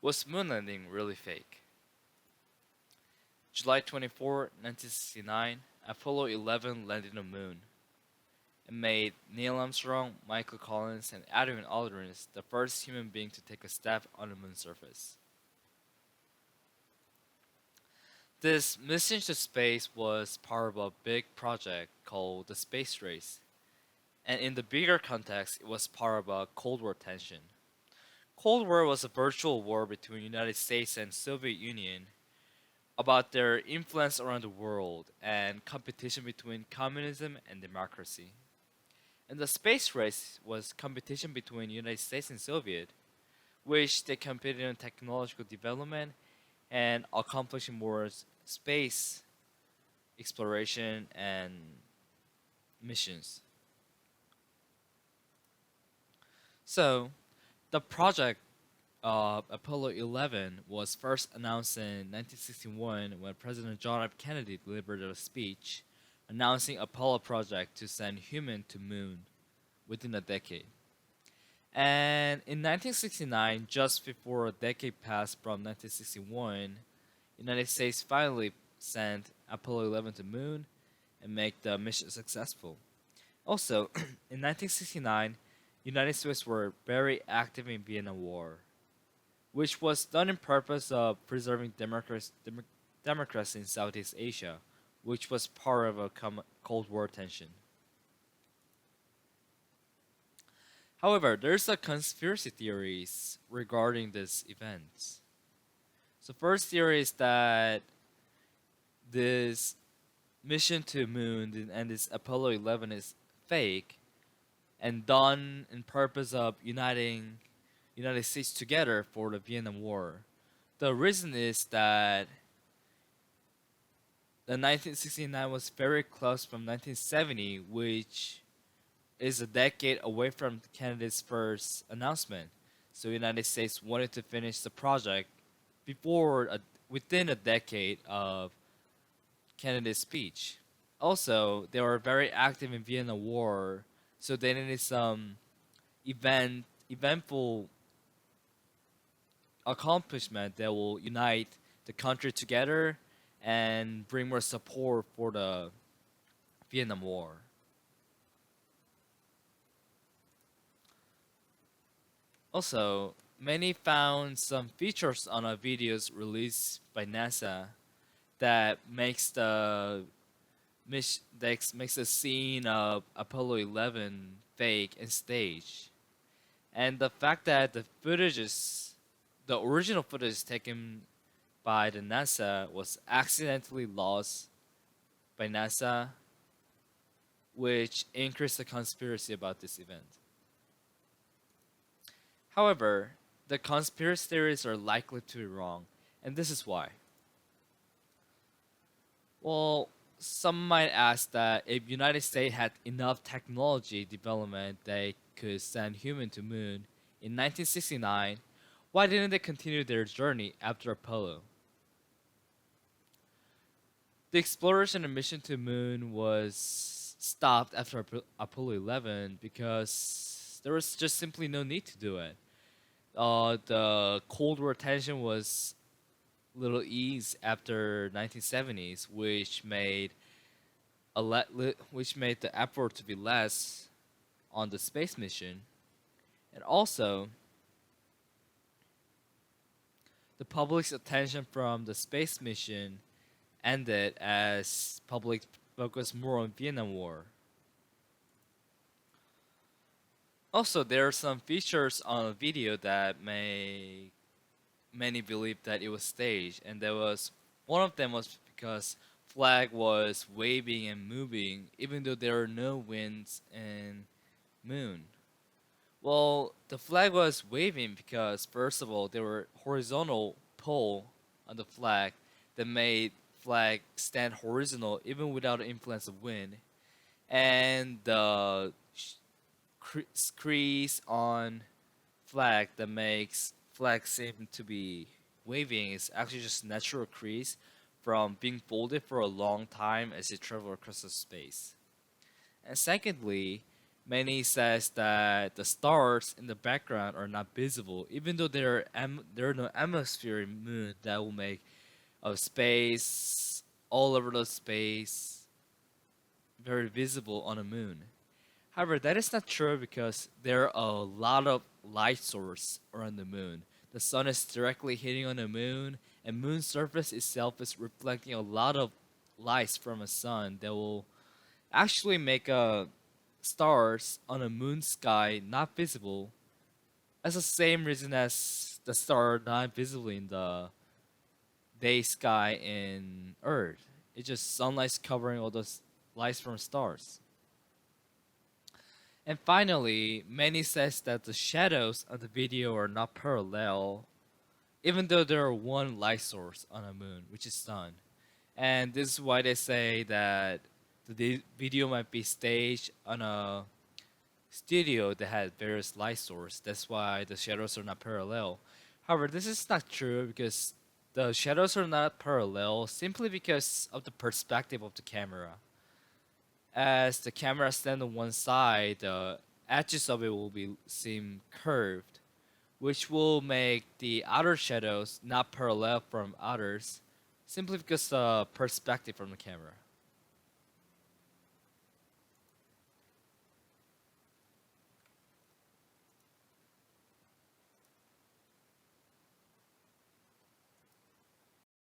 Was moon landing really fake? July 24, 1969, Apollo 11 landed on the moon. It made Neil Armstrong, Michael Collins, and Edwin Aldrin the first human being to take a step on the moon's surface. This mission to space was part of a big project called the Space Race, and in the bigger context, it was part of a Cold War tension. Cold War was a virtual war between United States and Soviet Union about their influence around the world and competition between communism and democracy. And the space race was competition between United States and Soviet, which they competed in technological development and accomplishing more space exploration and missions. So, the project Apollo 11 was first announced in 1961 when President John F. Kennedy delivered a speech announcing Apollo project to send humans to moon within a decade. And in 1969, just before a decade passed from 1961, United States finally sent Apollo 11 to moon and make the mission successful. Also, in 1969, United States were very active in Vietnam War, which was done in purpose of preserving democracy in Southeast Asia, which was part of a Cold War tension. However, there's a conspiracy theories regarding this event. So first theory is that this mission to moon and this Apollo 11 is fake and done in purpose of uniting United States together for the Vietnam War. The reason is that the 1969 was very close from 1970, which is a decade away from Kennedy's first announcement. So United States wanted to finish the project before within a decade of Kennedy's speech. Also, they were very active in Vietnam War, so they needed some eventful accomplishment that will unite the country together and bring more support for the Vietnam War. Also, many found some features on our videos released by NASA that makes the scene of Apollo 11 fake and staged. And the fact that the original footage taken by the NASA was accidentally lost by NASA, which increased the conspiracy about this event. However, the conspiracy theories are likely to be wrong, and this is why. Well, some might ask that if United States had enough technology development they could send human to moon in 1969, why didn't they continue their journey after Apollo? The exploration and mission to moon was stopped after Apollo 11 because there was just simply no need to do it. The Cold War tension was little ease after 1970s, which made the effort to be less on the space mission, and also the public's attention from the space mission ended as public focused more on Vietnam War. Also, there are some features on the video that make many believe that it was staged, and there was one of them was because flag was waving and moving even though there are no winds and moon. Well, the flag was waving because first of all there were horizontal pole on the flag that made flag stand horizontal even without the influence of wind, and the crease on flag that makes flag seem to be waving is actually just natural crease from being folded for a long time as it travels across the space. And secondly, Many says that the stars in the background are not visible, even though there are no atmosphere in moon that will make a space all over the space very visible on the moon. However, that is not true because there are a lot of light source around the moon. The sun is directly hitting on the moon, and moon surface itself is reflecting a lot of lights from the sun that will actually make stars on a moon sky not visible. That's the same reason as the star are not visible in the day sky in Earth. It's just sunlight's covering all those lights from stars. And finally, many says that the shadows of the video are not parallel, even though there are one light source on a moon, which is sun. And this is why they say that the video might be staged on a studio that had various light source. That's why the shadows are not parallel. However, this is not true because the shadows are not parallel simply because of the perspective of the camera. As the camera stands on one side, the edges of it will be seem curved, which will make the outer shadows not parallel from others, simply because the perspective from the camera.